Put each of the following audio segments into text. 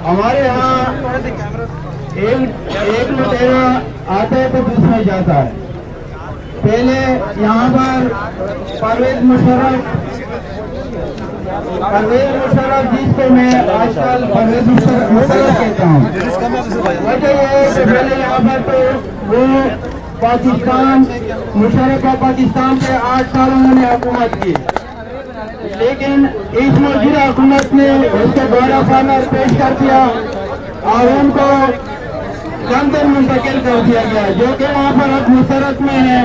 ہمارے یہاں ایک لٹیرا آتا ہے تو دوسرا جاتا ہے. پہلے یہاں پر پرویز مشرف جس کو میں آج کل پرویز مشرف کہتا ہوں. وجہ یہ ہے کہ پہلے یہاں پر تو وہ پاکستان مشرف اور پاکستان کے 8 سال انہوں نے حکومت کی، لیکن اس موجودہ حکومت نے اس کو دوبارہ فارمر پیش کر دیا اور ان کو لندن منتقل کر دیا گیا، جو کہ وہاں پر اب مسرت میں ہیں،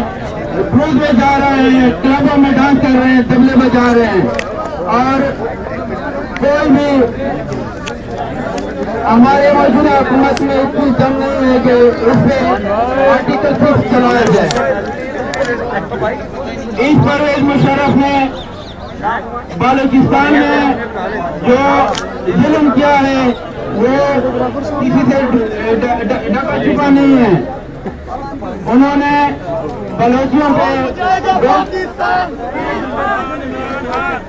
کروز میں جا رہے ہیں، کلبوں میں ڈانس کر رہے ہیں، تبلے بجا رہے ہیں. اور کوئی بھی ہمارے موجودہ حکومت میں اتنی دم نہیں ہے کہ اس پہ آرٹیکل 6 چلایا جائے. اس پرویز مشرف نے بلوچستان میں جو ظلم کیا ہے وہ کسی سے ڈھکا چھپا نہیں ہے. انہوں نے بلوچیوں پہ کون بچائے گا پاکستان؟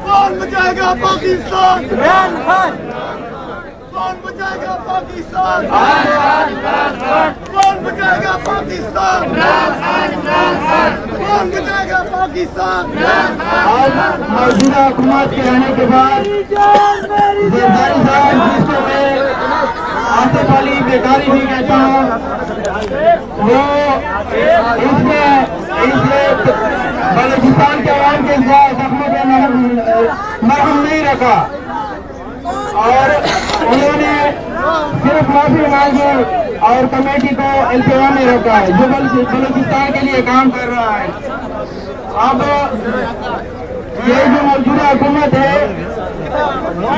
کون بچائے گا پاکستان؟ کون بچائے گا پاکستان؟ کون بچائے گا پاکستان؟ آج موجودہ حکومت کے آنے کے بعد زرداری صاحب جس کو میں آصف علی بیکاری بھی کہتا ہوں، وہ اس میں بلوچستان کے عوام کے زخموں پہ مرہم نہیں رکھا اور انہوں نے صرف معافی مانگی اور کمیٹی کو التوا میں رکھا ہے جو بلوچستان کے لیے کام کر رہا ہے. اب یہ جو موجودہ حکومت ہے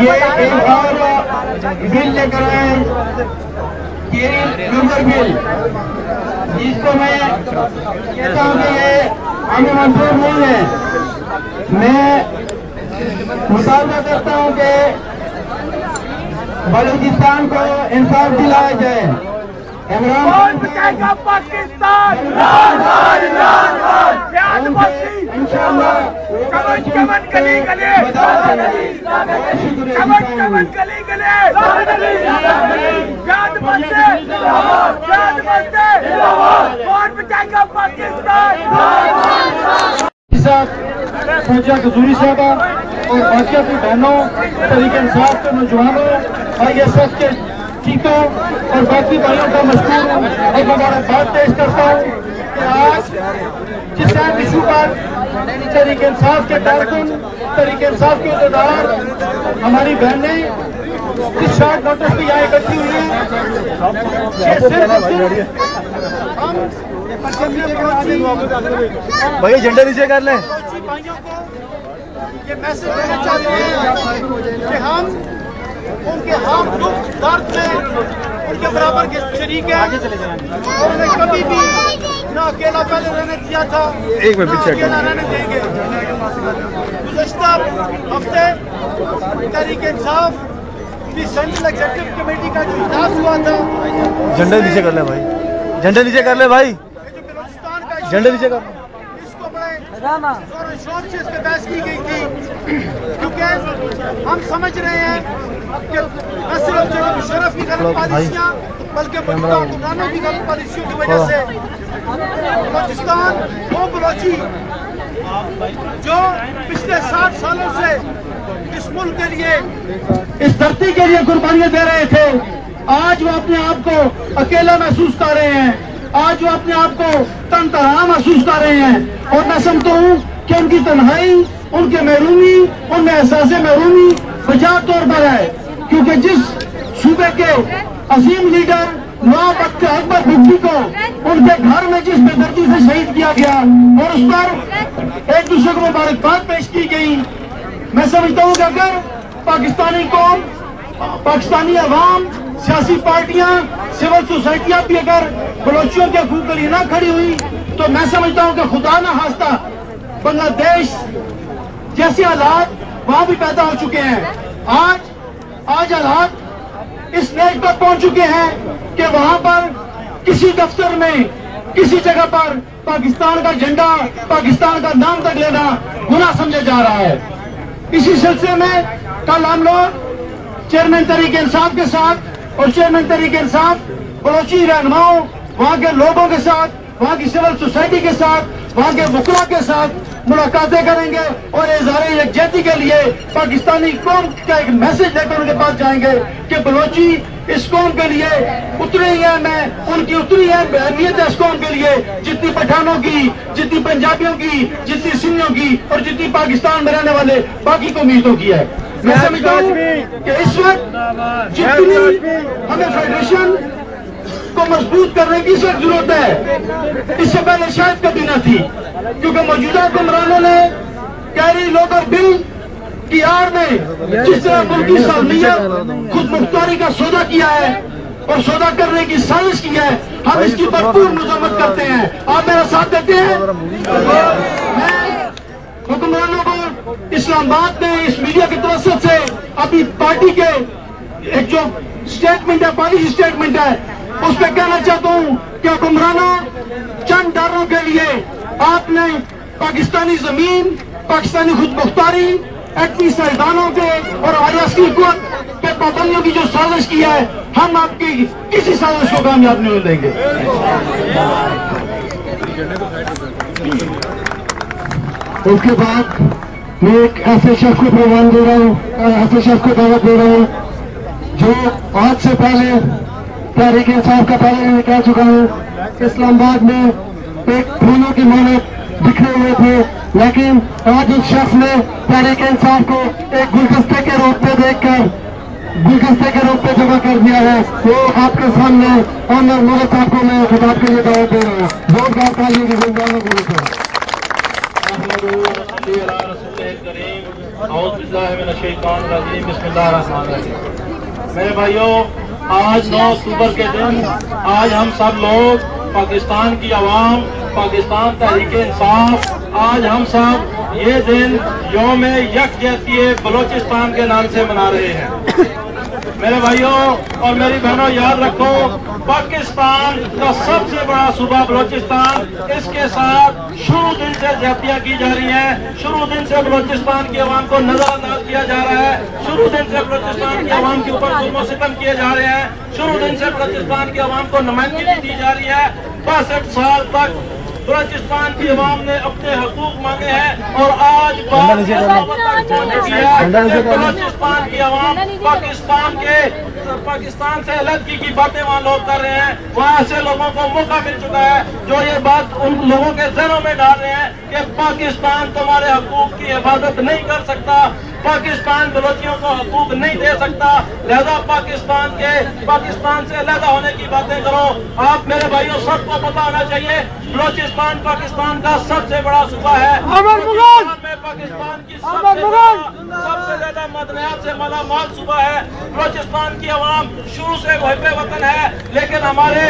یہ ایک اور بل لے کر آئے شوگر بل، جس کو میں کہتا ہوں کہ یہ ہمیں منظور نہیں ہے. میں مطالبہ کرتا ہوں کہ بلوچستان کو انصاف دلایا جائے. عمران پاکستان انشاءاللہ گلی گلی یاد بنتے کون بچائے گا پاکستان؟ خواجہ قزوری صاحبہ اور باقی اپنی بہنوں، تحریک انصاف کے نوجوانوں، ISF کے چیتوں اور باقی بھائیوں کا مشکور ہوں اور مبارکباد پیش کرتا ہوں کہ آج جس اہم ایشو پر تحریک انصاف کے کارکن، تحریک انصاف کے عہدیدار، ہماری بہنیں اس شارٹ نوٹس پہ یہاں اکٹھی ہوئی ہیں. بھائی جھنڈا نیچے کر لیں. بھائیوں کو یہ میسج دینا چاہتے ہیں کہ ہم ان کے ہم دکھ درد میں ان کے برابر کے شریک ہیں. انہوں نے کبھی بھی نہ اکیلا پہلے رہنے دیا تھا، ایک منٹ پیچھے اکیلا رہنے دیں گے. گزشتہ ہفتے تحریک انصاف کی سینٹرل ایگزیکٹو کمیٹی کا جو اجلاس ہوا تھا، جھنڈا نیچے کر لیں بھائی، جھنڈا نیچے کر لیں بھائی، بلوچستان کا جھنڈا نیچے کر لیں. اس کو بڑے زور و شور سے اس پہ بحث کی گئی تھی کیونکہ ہم سمجھ رہے ہیں کہ نہ صرف جناب مشرف کی غلط پالیسیاں بلکہ موجودہ حکمرانوں کی غلط پالیسیوں کی وجہ سے بلوچستان وہ بلوچی جو پچھلے 60 سالوں سے اس ملک کے لیے، اس دھرتی کے لیے قربانیاں دے رہے تھے، آج وہ اپنے آپ کو اکیلا محسوس کر رہے ہیں. آج وہ اپنے آپ کو تن تنہا محسوس کر رہے ہیں اور میں سمجھتا ہوں کہ ان کی تنہائی، ان کے محرومی، ان میں احساس محرومی بجا طور پر ہے، کیونکہ جس صوبے کے عظیم لیڈر نواب اکبر بگٹی کو ان کے گھر میں جس بے دردی سے شہید کیا گیا اور اس پر ایک دوسرے کو مبارکباد پیش کی گئی، میں سمجھتا ہوں کہ اگر پاکستانی قوم، پاکستانی عوام، سیاسی پارٹیاں، سول سوسائٹیاں بھی اگر بلوچیوں کے حقوق کے لیے نہ کھڑی ہوئی تو میں سمجھتا ہوں کہ خدا نہ خواستہ بنگلہ دیش جیسے حالات وہاں بھی پیدا ہو چکے ہیں. آج حالات اس نیج پر پہنچ چکے ہیں کہ وہاں پر کسی دفتر میں किसी जगह पर पाकिस्तान का झंडा, पाकिस्तान का नाम तक लेना गुनाह समझा जा रहा है। इसी सिलसिले में कल हम लोग चेयरमैन तहरीक इंसाफ के साथ और चेयरमैन तहरीक इंसाफ बलोची रहनुमाओं, वहां के लोगों के साथ, वहां की सिविल सोसाइटी के साथ, वहां के वकला के साथ मुलाकातें करेंगे और इज़हार यकजहती के लिए पाकिस्तानी कौम का एक मैसेज लेकर उनके पास जाएंगे कि बलोची इस कौम के लिए उतनी ही है, उनकी उतनी अहमियत है इस कौम के लिए जितनी पठानों की, जितनी पंजाबियों की, जितनी सिंधियों की और जितनी पाकिस्तान में रहने वाले बाकी कौमियतों की है। मैं समझता हूँ कि इस वक्त जितनी हमें फेडरेशन को मजबूत करने की सख्त जरूरत है, इससे पहले शायद कभी न थी, क्योंकि मौजूदा हुक्मरानों ने कैरी लोकर बिल की आड़ में जिस तरह मुल्क की सालमियत खुद मुख्तारी का सौदा किया है और सौदा करने की साजिश की है, हम इसकी भरपूर मजम्मत करते हैं। आप मेरा साथ देते हैं। मैं हुक्मरानों को इस्लामाबाद में इस मीडिया की तवज्जो से अपनी पार्टी के एक जो स्टेटमेंट है, पॉलिसी स्टेटमेंट है, उस पर कहना चाहता हूं कि हुक्मरानों, चंद डरों के लिए आपने पाकिस्तानी जमीन, पाकिस्तानी खुद मुख्तारी, एटमी संविधानों के और आईएसकी कुव्वत पे पाबंदियों की जो साजिश की है, हम आपकी किसी साजिश को कामयाब नहीं देंगे। उसके बाद मैं एक ऐसे शख्स को प्रोग्राम दे रहा हूँ, ऐसे शख्स को दावत दे रहा हूँ जो आज से पहले तहरीक इंसाफ का पहले मैं कह चुका हूँ, इस्लामाबाद में एक फूलों की मानक बिखरे हुए थे, लेकिन आज उस शख्स ने तहरीक इंसाफ को एक गुलदस्ते के रूप में देखकर गुलदस्ते के रूप में जमा कर दिया है। वो आपके सामने ऑनर मोहम्मद साहब को मैं खिताब के लिए दावत दे रहा हूँ। जोरदार तालियों की जिंदाबाद बोलूँ। मेरे भाइयों, आज 9 अक्टूबर के दिन आज हम सब लोग पाकिस्तान की आवाम, पाकिस्तान तहरीक इंसाफ, आज हम सब ये दिन यौम यकजहती बलोचिस्तान के नाम से मना रहे हैं। मेरे भाइयों और मेरी बहनों, याद रखो, पाकिस्तान का सबसे बड़ा सूबा बलोचिस्तान, इसके साथ शुरू दिन से ज्यादतियां की जा रही हैं। शुरू दिन से बलोचिस्तान की आवाम को नजरअंदाज किया जा रहा है। शुरू दिन से बलोचिस्तान की आवाम के ऊपर जुल्म सितम किए जा रहे हैं। शुरू दिन से बलोचिस्तान की आवाम को नुमाइंदगी दी जा रही है। 65 साल तक बलोचिस्तान की आवाम ने अपने हकूक मांगे हैं और आज बलोचिस्तान की आवाम पाकिस्तान से अलग की बातें वहाँ लोग कर रहे हैं। वहाँ ऐसे लोगों को मौका मिल चुका है जो ये बात उन लोगों के जहनों में डाल रहे हैं कि पाकिस्तान तुम्हारे हकूक की हिफाजत नहीं कर सकता, पाकिस्तान बलोचियों को हकूक नहीं दे सकता, लिहाजा पाकिस्तान से अलग होने की बातें करो। आप मेरे भाइयों सबको पता होना चाहिए, बलोचिस्तान पाकिस्तान का सबसे बड़ा सूबा है। पाकिस्तान की सबसे ज्यादा मदनियात से माला माल सूबा है। बलोचिस्तान की आवाम शुरू से मुहिब्बे वतन है, लेकिन हमारे